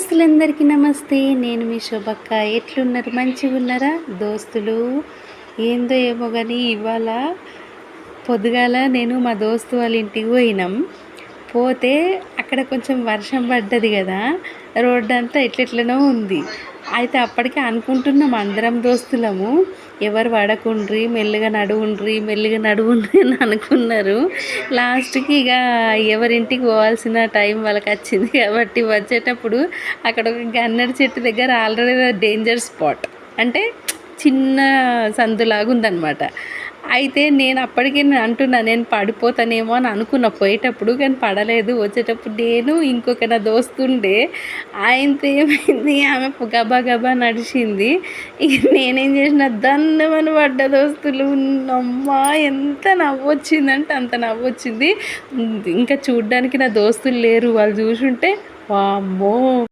దోస్తులందరికీ నమస్తే. నేను మీ శోభక్క. ఎట్లున్నారు? మంచిగా ఉన్నారా దోస్తులు? ఏందో ఏమో కానీ ఇవాళ పొద్దుగాల నేను మా దోస్తు వాళ్ళ ఇంటికి పోయినాం. పోతే అక్కడ కొంచెం వర్షం పడ్డది కదా, రోడ్డు అంతా ఎట్లెట్లనో ఉంది. అయితే అప్పటికే అనుకుంటున్నాం అందరం దోస్తులము, ఎవరు పడకుండ్రి, మెల్లగా నడువుండ్రి అని అనుకున్నారు. లాస్ట్కి ఇక ఎవరింటికి పోవాల్సిన టైం వాళ్ళకి వచ్చింది కాబట్టి వచ్చేటప్పుడు అక్కడ ఒక గన్నడి చెట్టు దగ్గర ఆల్రెడీ డేంజర్ స్పాట్, అంటే చిన్న సందులాగా ఉందన్నమాట. అయితే నేను అప్పటికే అంటున్నా, నేను పడిపోతానేమో అని అనుకున్నా పోయేటప్పుడు, కానీ పడలేదు. వచ్చేటప్పుడు నేను ఇంకొక నా దోస్తుండే, ఆయనతో ఏమైంది, ఆమె గబా గబా నడిచింది. ఇక నేనేం చేసిన, దన్నమని పడ్డ దోస్తులు. అమ్మా ఎంత నవ్వొచ్చిందంటే అంత నవ్వొచ్చింది. ఇంకా చూడ్డానికి నా దోస్తులు లేరు, వాళ్ళు చూసుంటే వామ్మో